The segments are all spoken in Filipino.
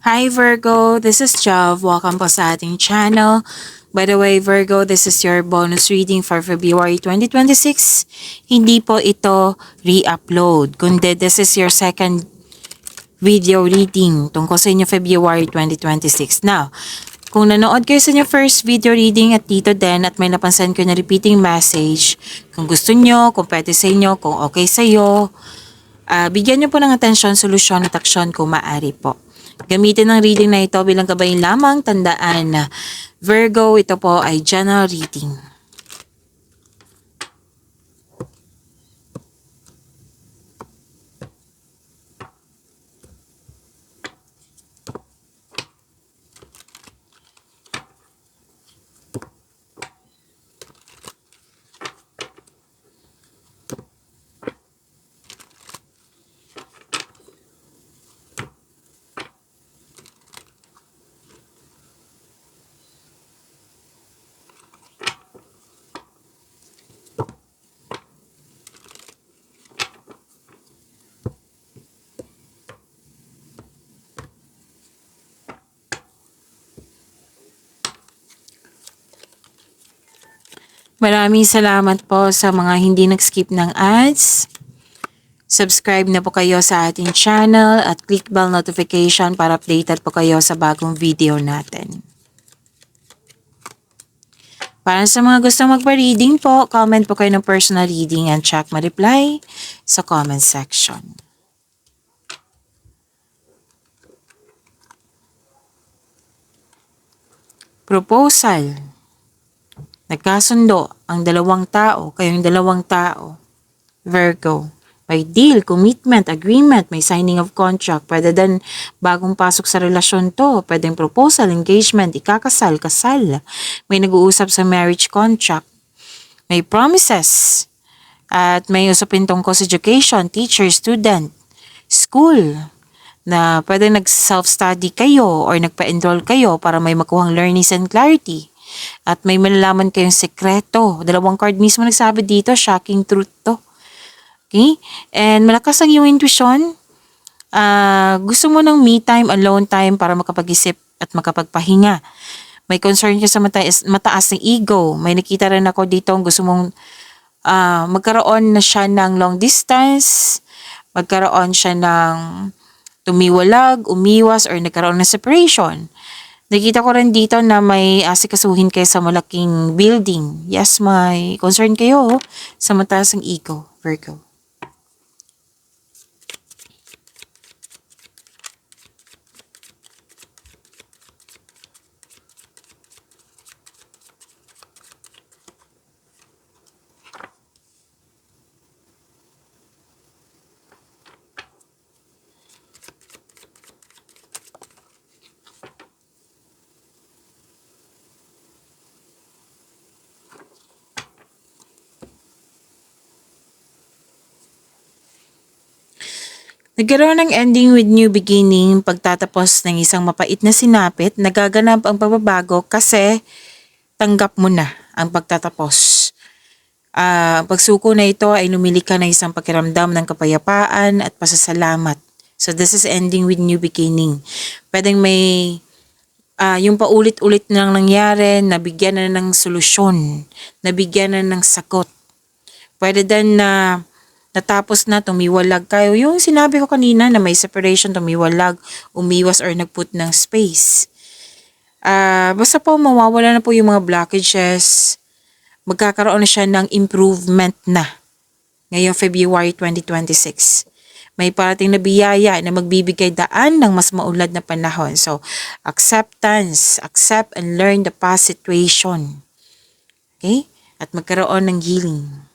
Hi Virgo, this is Jav. Welcome po sa ating channel. By the way, Virgo, this is your bonus reading for February 2026. Hindi po ito re-upload, kundi this is your second video reading tungkol sa inyo February 2026. Now, kung nanood kayo sa inyo first video reading at dito din at may napansin ko na repeating message, kung gusto nyo, kung pwede sa inyo, kung okay sa iyo, bigyan nyo po ng atensyon, solusyon at aksyon kung maaari po. Gamitin ang reading na ito bilang gabayan lamang. Tandaan na Virgo, ito po ay general reading. Maraming salamat po sa mga hindi nag-skip ng ads. Subscribe na po kayo sa ating channel at click bell notification para updated po kayo sa bagong video natin. Para sa mga gusto magpa-reading po, comment po kayo ng personal reading and check ma-reply sa comment section. Proposal. Nagkasundo ang dalawang tao, kayong dalawang tao. Virgo. May deal, commitment, agreement, may signing of contract. Pwede din bagong pasok sa relasyon to. Pwedeng proposal, engagement, ikakasal, kasal. May nag-uusap sa marriage contract. May promises. At may usapin tungkol sa education, teacher, student, school. Na pwede nag-self-study kayo or nagpa-enroll kayo para may makuhang learnings and clarity. At may malalaman kayong sekreto. Dalawang card mismo nagsabi dito, shocking truth to. Okay? And malakas ang iyong intuition. Gusto mo ng me time, alone time para makapag-isip at makapagpahinga. May concern ka sa mataas ng ego. May nakita rin ako dito, gusto mong magkaroon na siya ng long distance, magkaroon siya ng tumiwalag, umiwas, or nagkaroon ng separation. Nakita ko rin dito na may asikasuhin kayo sa malaking building. Yes, may concern kayo sa mataas ng ego, Virgo. Nagkaroon ng ending with new beginning, pagtatapos ng isang mapait na sinapit, nagaganap ang pagbabago kasi tanggap mo na ang pagtatapos. Ang pagsuko na ito ay lumili ka ng isang pakiramdam ng kapayapaan at pasasalamat. So this is ending with new beginning. Pwedeng may yung paulit-ulit nang nangyari, nabigyan na ng solusyon, nabigyan na ng sagot. Pwede din na natapos na, tumiwalag kayo. Yung sinabi ko kanina na may separation, tumiwalag, umiwas or nagput ng space. Basta po mawawala na po yung mga blockages. Magkakaroon na siya ng improvement na ngayong February 2026. May parating na biyaya na magbibigay daan ng mas maulad na panahon. So, acceptance, accept and learn the past situation. Okay? At magkaroon ng healing.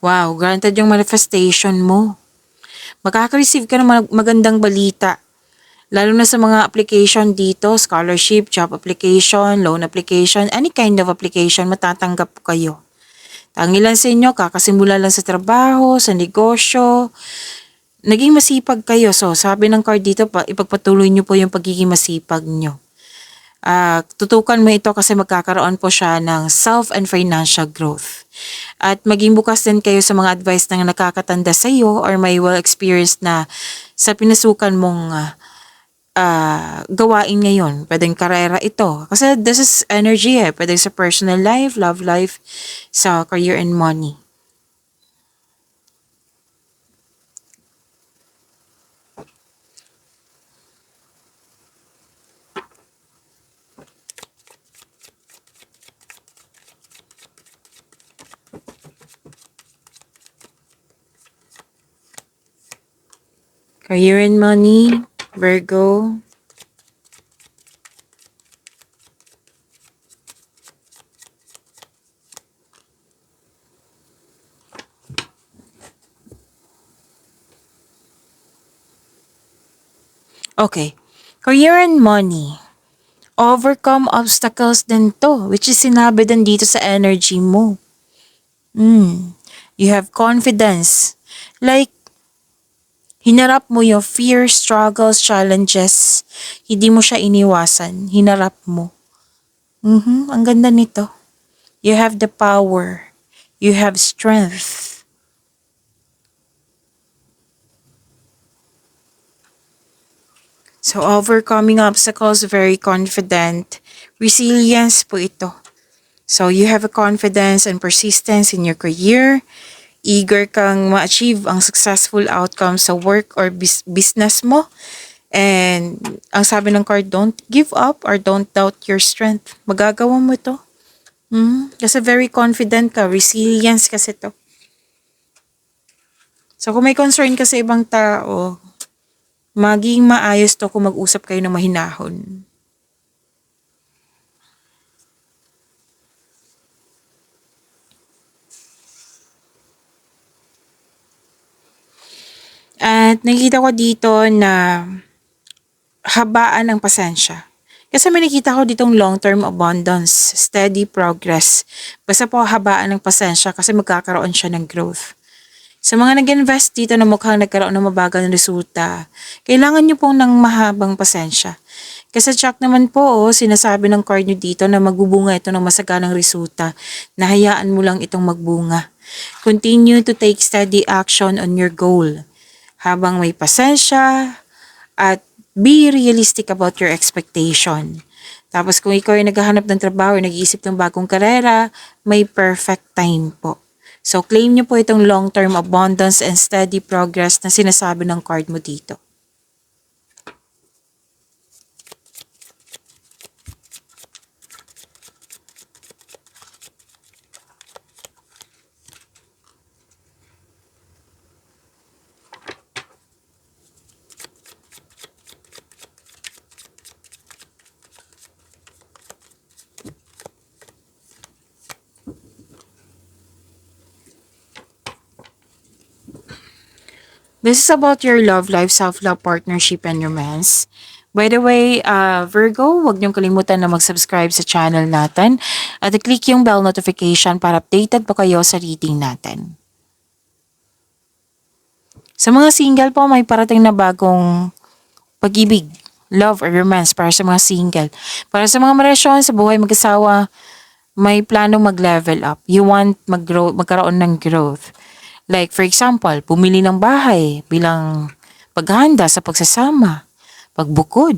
Wow, granted yung manifestation mo. Makaka-receive ka ng magandang balita. Lalo na sa mga application dito, scholarship, job application, loan application, any kind of application, matatanggap kayo. Ang ilan sa inyo, kakasimula lang sa trabaho, sa negosyo, naging masipag kayo. So, sabi ng card dito, ipagpatuloy nyo po yung pagiging masipag nyo. Tutukan mo ito kasi magkakaroon po siya ng self and financial growth. At maging bukas din kayo sa mga advice ng nakakatanda sa iyo or may well experienced na sa pinasukan mong gawain ngayon. Pwedeng karera ito. Kasi this is energy Pwedeng sa personal life, love life, sa career and money. Career and money, Virgo. Okay. Career and money. Overcome obstacles din to, which is sinabi din dito sa energy mo. You have confidence. Like, hinarap mo yung fear, struggles, challenges. Hindi mo siya iniwasan. Hinarap mo. Ang ganda nito. You have the power. You have strength. So, overcoming obstacles, very confident. Resilience po ito. So, you have a confidence and persistence in your career. Eager kang ma-achieve ang successful outcome sa work or business mo. And ang sabi ng card, don't give up or don't doubt your strength. Magagawa mo ito. Kasi very confident ka. Resilience kasi to. So, kung may concern ka sa ibang tao, maging maayos to kung mag-usap kayo ng mahinahon. At nakikita ko dito na habaan ng pasensya. Kasi may nakita ko ditong long-term abundance, steady progress. Basta po habaan ng pasensya kasi magkakaroon siya ng growth. Sa mga nag-invest dito na mukhang nagkaroon ng mabagal na resulta, kailangan nyo pong ng mahabang pasensya. Kasi check naman po, sinasabi ng card nyo dito na magbubunga ito ng masaganang resulta. Nahayaan mo lang itong magbunga. Continue to take steady action on your goal. Habang may pasensya at be realistic about your expectation. Tapos kung ikaw ay naghahanap ng trabaho, nag-iisip ng bagong karera, may perfect time po. So claim nyo po itong long-term abundance and steady progress na sinasabi ng card mo dito. This is about your love life, self-love, partnership, and romance. By the way, Virgo, huwag niyong kalimutan na mag-subscribe sa channel natin at i-click yung bell notification para updated po kayo sa reading natin. Sa mga single po, may parating na bagong pag-ibig, love, or romance para sa mga single. Para sa mga relasyon sa buhay mag-asawa, may plano mag-level up. You want magkaroon ng growth. Like for example, bumili ng bahay bilang paghahanda sa pagsasama, pagbukod.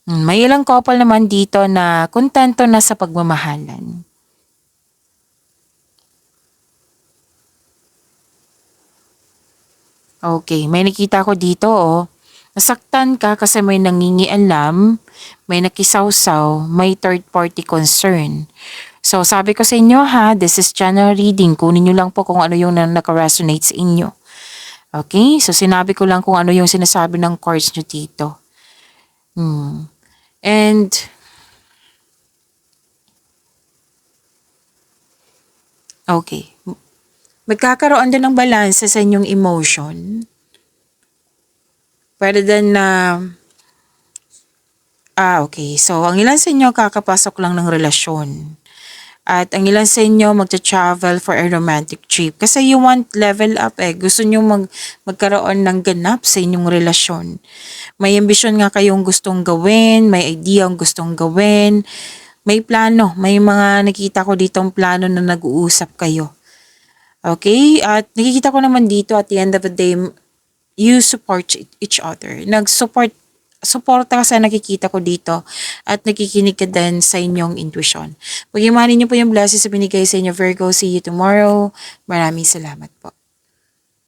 May ilang couple naman dito na kontento na sa pagmamahalan. Okay, may nakita ko dito Nasaktan ka kasi may nangingialam, may nakisawsaw, may third party concern. So sabi ko sa inyo this is general reading. Kunin nyo lang po kung ano yung naka-resonate sa inyo. Okay? So sinabi ko lang kung ano yung sinasabi ng cards nyo dito. And okay. Magkakaroon din ng balance sa inyong emotion. Pwede din na okay. So ang ilan sa inyo kakapasok lang ng relasyon. At ang ilan sa inyo magta-travel for a romantic trip. Kasi you want level up eh. Gusto nyo magkaroon ng ganap sa inyong relasyon. May ambisyon nga kayong gustong gawin, may idea ang gustong gawin, may plano, may mga nakita ko ditong plano na nag-uusap kayo. Okay? At nakikita ko naman dito at the end of the day, you support each other. Suporta ka sa nakikita ko dito at nakikinig ka din sa inyong intuition. Pagyamanin niyo po yung blessings na binigay sa inyo, Virgo. See you tomorrow. Maraming salamat po.